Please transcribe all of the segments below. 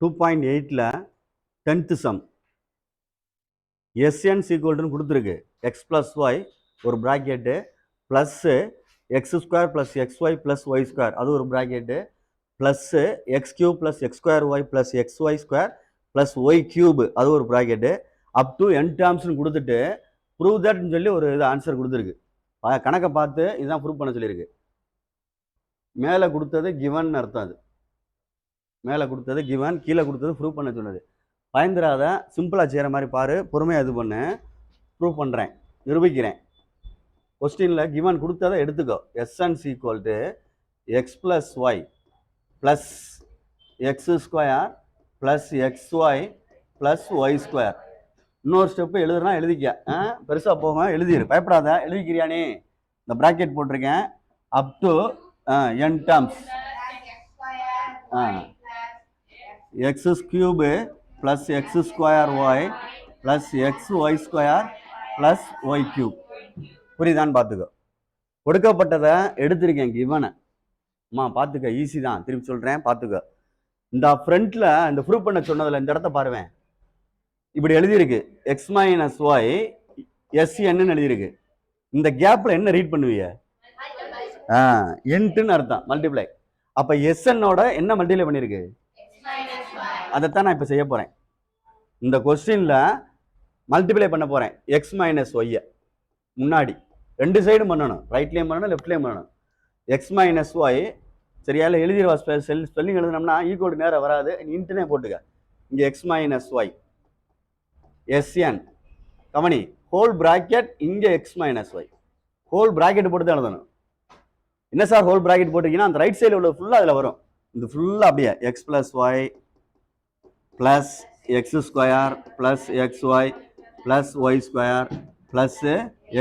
2.8ல 10th some SN ஈக்குவல்னு கொடுத்துருக்கு. X plus y ஒரு bracket plus x square plus x y plus y square அது ஒரு bracket plus x cube plus x square y plus x y square plus y cube அது ஒரு bracket up to n டேர்ம்ஸ்னு கொடுத்துட்டு prove தட்னு சொல்லி ஒரு இது ஆன்சர் கொடுத்துருக்கு. கணக்கை பார்த்து இதுதான் ப்ரூவ் பண்ண சொல்லியிருக்கு. மேலே கொடுத்தது கிவன் அர்த்தம். அது மேலே கொடுத்தது கிவன், கீழே கொடுத்தது ப்ரூவ் பண்ண சொன்னது. பயந்துராத, சிம்பிளாக செய்கிற மாதிரி பாரு, பொறுமையாக இது பண்ணு. ப்ரூவ் பண்ணுறேன், நிரூபிக்கிறேன். கொஸ்டினில் கிவன் கொடுத்ததை எடுத்துக்கோ. எஸ்என்ஸ் equal to x plus y plus x square plus x y plus y square. இன்னொரு ஸ்டெப்பு எழுதுனா எழுதிக்க, பெருசாக போக எழுதிரு, பயப்படாத. எழுதிக்கிறியானே? இந்த ப்ராக்கெட் போட்டிருக்கேன். Up to n terms x cube plus x square y plus x y square plus y cube. புரியுதான்னு பார்த்துக்கோ. கொடுக்கப்பட்டதை எடுத்திருக்கேன் கிவனை. அம்மா பார்த்துக்க, ஈஸி தான். திருப்பி சொல்கிறேன், பார்த்துக்க. இந்த ஃப்ரண்ட்டில் இந்த ப்ரூவ் பண்ண சொன்னதில் இந்த இடத்த பாருவேன். இப்படி எழுதியிருக்கு எக்ஸ் மைனஸ் ஒய் எஸ்என்னு எழுதியிருக்கு. இந்த கேப்பில் என்ன ரீட் பண்ணுவீங்க? என்ட்டுன்னு அர்த்தம், மல்டிப்ளை. அப்போ எஸ்என்னோட என்ன மல்டிப்ளை பண்ணியிருக்கு? அதைத்தான் நான் இப்போ செய்ய போகிறேன். இந்த கொஸ்டினில் மல்டிப்ளை பண்ண போகிறேன். எக்ஸ் மைனஸ் ஒய்யை முன்னாடி ரெண்டு சைடும் பண்ணணும், ரைட்லேயும் பண்ணணும் லெஃப்ட்லேயும் பண்ணணும். எக்ஸ் மைனஸ் ஒய் சரியா? இல்லை எழுதிடுவா. ஸ்பெல்லிங் எழுதினோம்னா ஈக்குவல் நேரம் வராது, இன்ட்டுனே போட்டுக்க. இங்கே எக்ஸ் மைனஸ் ஒய் எஸ்என் கவனி, ஹோல் ப்ராக்கெட், இங்கே x minus y whole bracket போட்டு தான் எழுதணும். என்ன சார் ஹோல் ப்ராக்கெட் போட்டிருக்கீங்கன்னா அந்த ரைட் சைடில் உள்ள ஃபுல்லாக அதில் வரும். இந்த ஃபுல்லாக அப்படியே x plus y plus x square plus x y plus y square plus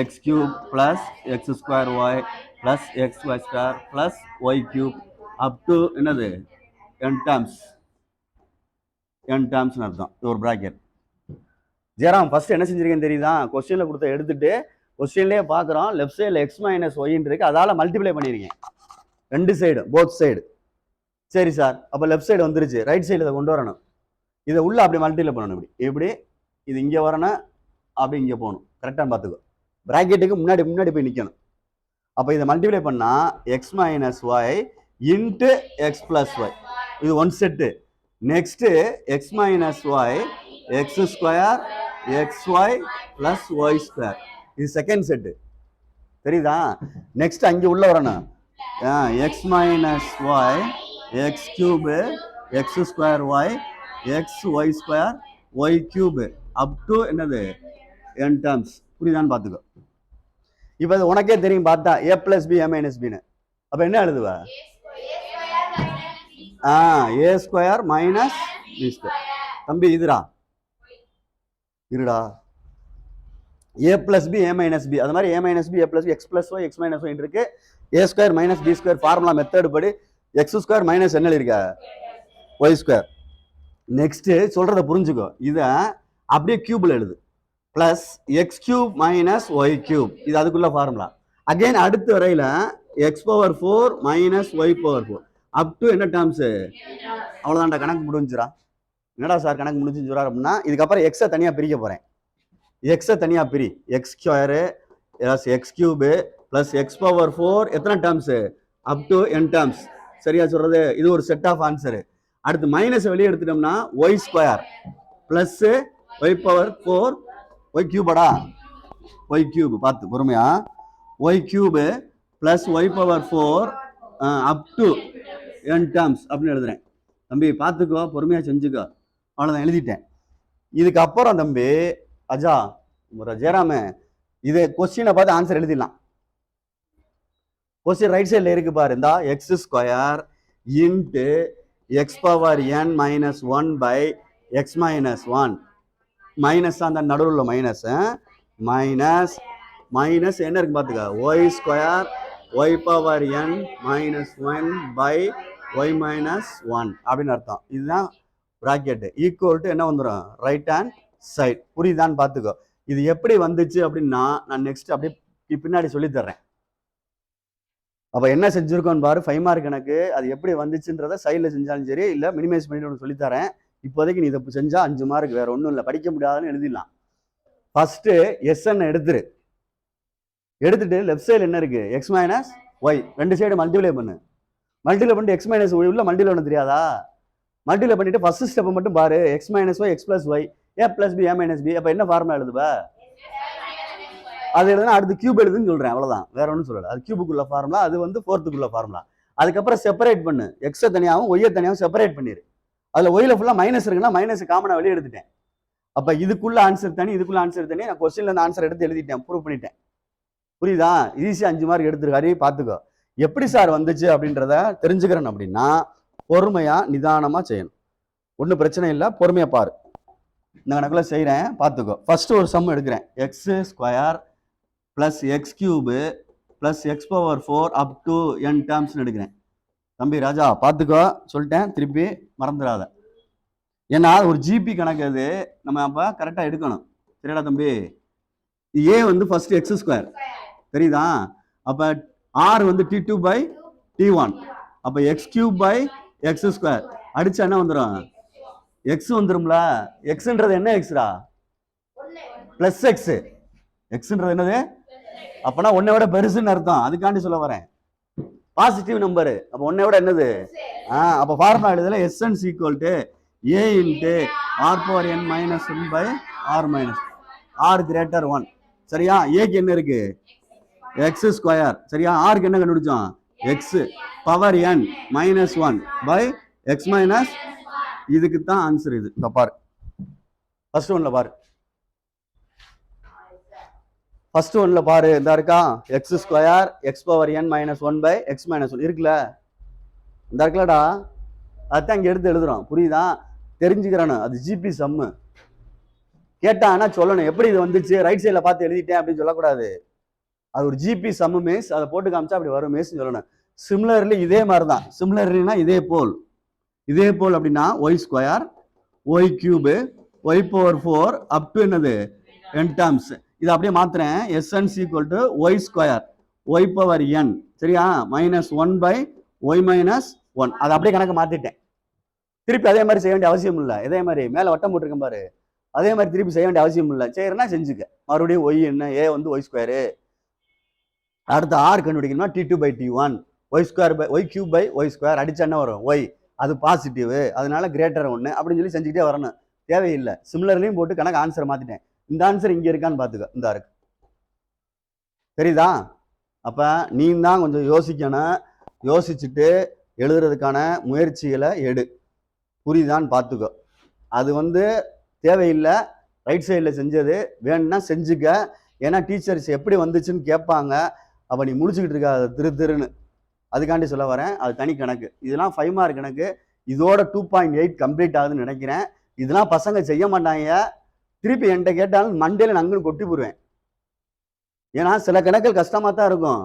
x cube plus x square y plus x y square plus y cube up to என்னது n டேர்ம்ஸ்னு அர்த்தம். இது ஒரு ப்ராக்கெட். ஜெராம் ஃபர்ஸ்ட் என்ன செஞ்சிருக்கேன்னு தெரியுதா? கொஸ்டினில் கொடுத்த எடுத்துட்டு கொஸ்டின்லேயே பார்க்குறோம், லெஃப்ட் சைடில் எக்ஸ் மைனஸ் ஒய்ன்னு இருக்கு, அதால் மல்டிப்ளை பண்ணியிருக்கேன் ரெண்டு சைடு, போத் சைடு. சரி சார், அப்போ லெஃப்ட் சைடு வந்துருச்சு, ரைட் சைடு இதை கொண்டு வரணும். இதை உள்ள அப்படி மல்டிப்ளை பண்ணணும். இப்படி இது இங்கே வரணும், அப்படி இங்கே போகணும். கரெக்டாக பார்த்துக்கோ. ப்ராக்கெட்டுக்கு முன்னாடி போய் நிற்கணும். அப்போ இதை மல்டிப்ளை பண்ணால் x minus y into x plus y, இது one set. Next x minus y x square x y plus y square, இது செகண்ட் செட்டு. தெரியுதா? நெக்ஸ்ட் அங்கே உள்ள வரணும். X minus y x cube x square y x y square y cube up to என்னது n terms. புரியுதான்னு பார்த்துக்கோ. இப்போ அது உனக்கே தெரியும் பார்த்தா a plus b a minus பின்னு. அப்போ என்ன எழுதுவ? A square minus b square. தம்பி இதுடா, இருடா, a plus b a minus b, அது மாதிரி a minus b a plus b x plus y x minus y இருக்கு. A square minus b square formula method படி எக்ஸ் ஸ்கொயர் மைனஸ் என்ன இருக்கா Y square. Next சொல்றத புரிஞ்சுக்கோ. இதை அப்படியே கியூப்ல எழுது. Plus x cube minus y cube, இது அதுக்குள்ள ஃபார்முலா. அகைன் அடுத்த வரையில x power 4 minus y power 4 up to என்ன டேர்ம்ஸ்? அவ்வளோதான்டா, கணக்கு முடிஞ்சுரா. என்னடா சார் கணக்கு முடிஞ்சுரா அப்படின்னா, இதுக்கப்புறம் எக்ஸை தனியாக பிரிக்க போறேன். எக்ஸை தனியாக பிரி. X square plus X cube plus X power 4 எத்தனை terms? Up to n terms. சரியா சொல்றது? இது ஒரு செட் ஆஃப் ஆன்சரு. அடுத்து மைனஸை வெளியே எடுத்துட்டோம்னா y square plus y power 4 y கியூபடா, ஒய் கியூப் பார்த்து பொறுமையா, y cube plus y power 4 up to n terms அப்படின்னு எழுதுறேன். தம்பி பார்த்துக்கோ, பொறுமையாக செஞ்சுக்கோ. அவ்வளோதான், எழுதிட்டேன். இதுக்கப்புறம் தம்பி அஜா ஜெயராம இது கொஸ்டினை பார்த்து ஆன்சர் எழுதிடலாம். கொஸ்டின் ரைட் சைடில் இருக்கு பாரு, இந்த x square into x power n minus 1 by x minus 1 minus அந்த நடுவில் உள்ள மைனஸ் மைனஸ் மைனஸ் என்ன இருக்கு பார்த்துக்க, y square y power n minus 1 by y minus 1 அப்படின்னு அர்த்தம். இதுதான் ப்ராக்கெட்டு. ஈக்குவல் டு என்ன வந்துடும்? Right hand side. புரியுதான்னு பார்த்துக்கோ. இது எப்படி வந்துச்சு அப்படின்னா நான் நெக்ஸ்ட் அப்படியே பின்னாடி சொல்லி தர்றேன். அப்போ என்ன செஞ்சுருக்கோன்னு பாரு, 5 மார்க் கணக்கு. அது எப்படி வந்துச்சுன்றதை சைடில் செஞ்சாலும் சரி, இல்லை மினிமைஸ் பண்ணிட்டு ஒன்று சொல்லித்தரேன். இப்போதைக்கு நீ இதை செஞ்சா 5 மார்க், வேற ஒன்றும் இல்லை, படிக்க முடியாதுன்னு எழுதிடலாம். ஃபர்ஸ்ட் எஸ்என் எடுத்துட்டு லெஃப்ட் சைடு என்ன இருக்கு, எக்ஸ் மைனஸ் ஒய், ரெண்டு சைடு மல்டிப்ளை பண்ணு. மல்டிப்ளை பண்ணிட்டு எக்ஸ் மைனஸ் ஒய் உள்ள மல்டிப்ளை பண்ண தெரியாதா? மல்டிப்ளை பண்ணிட்டு ஃபர்ஸ்ட் ஸ்டெப் மட்டும் பாரு, x minus y x plus y a plus b a minus b. அப்ப என்ன ஃபார்முலா எழுதுவா? அது எழுதுனா அடுத்து கியூப் எழுதுன்னு சொல்றேன், அவ்வளவுதான், வேற ஒன்றும் சொல்லல. அது கியூபுக்குள்ள ஃபார்முலா, அது வந்து ஃபோர்த்துக்குள்ள ஃபார்முலா. அதுக்கப்புறம் செப்பரேட் பண்ணு, எக்ஸை தனியாகவும் ஒய்யை தனியாகவும் செப்பரேட் பண்ணிரு. அதுல ஒய்ல ஃபுல்லா மைனஸ் இருக்குன்னா மைனஸ் காமனா வெளியே எடுத்துட்டேன். அப்ப இதுக்குள்ள ஆன்சர் தனி, இதுக்குள்ள ஆன்சர் தனி. நான் கொஸ்டின்ல இருந்து ஆன்சர் எடுத்து எழுதிட்டேன், ப்ரூவ் பண்ணிட்டேன். புரியுதா? ஈஸியா 5 மார்க் எடுத்துருக்காரு, பாத்துக்கோ. எப்படி சார் வந்துச்சு அப்படின்றத தெரிஞ்சுக்கிறேன் அப்படின்னா பொறுமையா நிதானமா செய்யணும். ஒன்றும் பிரச்சனை இல்லை, பொறுமையா பாரு. இந்த கணக்குல செய்யறேன், பாத்துக்கோ. ஃபர்ஸ்ட் ஒரு சம் எடுக்கிறேன், X square plus X cube plus X power 4 up to n terms எடுக்கிறேன். தம்பி ராஜா பாத்துக்கோ, சொல்லிட்டேன், திருப்பி மறந்துடாத. ஏன்னா ஒரு ஜிபி கணக்கு அது, நம்ம அப்ப கரெக்டா எடுக்கணும். சரிடா தம்பி? ஏ வந்து ஃபர்ஸ்ட் எக்ஸ் ஸ்கொயர், தெரியுதா? அப்ப ஆர் வந்து T2 by T1, அப்ப x cube by x square அடிச்சா என்ன வந்துடும்? எக்ஸ் வந்துரும்ல. எக்ஸ்ன்றது என்ன எக்ஸ்ரா? Plus X. எக்ஸ்ன்றது என்னது? அப்பனா ஒன்னை விட பெருசுன்னு அர்த்தம், அதுக்காண்டி சொல்ல வரேன். பாசிட்டிவ் நம்பரு, அப்ப ஒன்னை விட என்னது? அப்ப ஃபார்முலா எழுதல s n equal to a into r power n minus 1 by r minus r greater 1. சரியா? ஏக்கு என்ன இருக்கு? X square. சரியா? ஆருக்கு என்ன கண்டுபிடிச்சோம்? X power n minus 1 by x minus. இதுக்கு தான் ஆன்சர் இது. இந்த பாரு, ஃபர்ஸ்ட் ஒன்ல பாரு, ஃபர்ஸ்ட் ஒன்ல பாரு, இந்த இருக்கா x square x power n minus 1 by x minus 1 இருக்குல்ல, இந்த இருக்குல்லடா, அதான் இங்க எடுத்து எழுதுறோம். புரியுதா? தெரிஞ்சுக்கிறானு, அது ஜிபி சம்மு. கேட்டான்னா சொல்லணும், எப்படி இது வந்துச்சு, ரைட் சைட்ல பார்த்து எழுதிட்டேன் அப்படின்னு சொல்லக்கூடாது. அது ஒரு ஜிபி சம்மு மிஸ், அதை போட்டு காமிச்சா அப்படி வரும் மிஸ் சொல்லணும். சிமிலர்லி இதே மாதிரி தான், சிமிலர்லினா இதே போல் அப்படின்னா y square y cube y power 4 up to என்னது n டேர்ம்ஸ். இது அப்படியே மாத்துறேன், எஸ்என் equal to y square y power n, சரியா, மைனஸ் 1 பை ஒய் மைனஸ் 1. அதை அப்படியே கணக்கு மாத்திட்டேன். திருப்பி அதே மாதிரி செய்ய வேண்டிய அவசியம் இல்லை. இதே மாதிரி மேல வட்டம் போட்டிருக்கேன் பாரு, அதே மாதிரி திருப்பி செய்ய வேண்டிய அவசியம் இல்லை. செய்யறேன்னா செஞ்சுக்க. மறுபடியும் ஒய் என்ன, ஏ வந்து ஒய் ஸ்கொயரு, அடுத்து ஆர் கண்டுபிடிக்கணும்னா T2 by T1 y square by y cube by y square அடிச்சா என்ன வரும்? ஒய், அது பாசிட்டிவ், அதனால கிரேட்டர் 1 அப்படின்னு சொல்லி செஞ்சுக்கிட்டே வரணும். தேவையில்லை. சிமிலர்லையும் போட்டு கணக்கு ஆன்சர் மாத்திட்டேன். இந்த ஆன்சர் இங்க இருக்கான்னு பாத்துக்க, இந்த இருக்கு, தெரியுதா? அப்ப நீ தான் கொஞ்சம் யோசிக்கணும், யோசிச்சுட்டு எழுதுறதுக்கான முயற்சிகளை எடு. புரியுதான்னு பாத்துக்கோ. அது வந்து தேவையில்லை, ரைட் சைடில் செஞ்சது வேணும்னா செஞ்சுக்க. ஏன்னா டீச்சர்ஸ் எப்படி வந்துச்சுன்னு கேட்பாங்க, அப்போ நீ முடிச்சுக்கிட்டு இருக்க திருன்னு, அதுக்காண்டி சொல்ல வரேன். அது தனி கணக்கு. இதெல்லாம் 5 மார்க் கணக்கு. இதோட 2.8 கம்ப்ளீட் ஆகுதுன்னு நினைக்கிறேன். இதெல்லாம் பசங்க செய்ய மாட்டாங்க. திருப்பி என்கிட்ட கேட்டாலும் மண்டேல நங்குன்னு கொட்டி போடுவேன். ஏன்னா சில கணக்குகள் கஷ்டமா தான் இருக்கும்.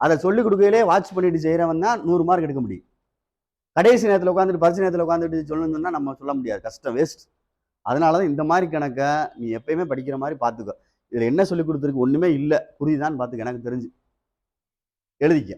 அதை சொல்லிக் கொடுக்கையிலே வாட்ச் பண்ணிட்டு செய்யறவன் தான் 100 மார்க் எடுக்க முடியும். கடைசி நேரத்தில் உட்காந்துட்டு பரிசு நேரத்தில் உட்காந்துட்டு சொல்லணும்னா நம்ம சொல்ல முடியாது, கஷ்டம், வேஸ்ட். அதனாலதான் இந்த மாதிரி கணக்கை நீ எப்பயுமே படிக்கிற மாதிரி பார்த்துக்கோ. இதுல என்ன சொல்லி கொடுத்துருக்கு? ஒண்ணுமே இல்லை. புரியுதான்னு பார்த்துக்க, எனக்கு தெரிஞ்சு எழுதிக்க.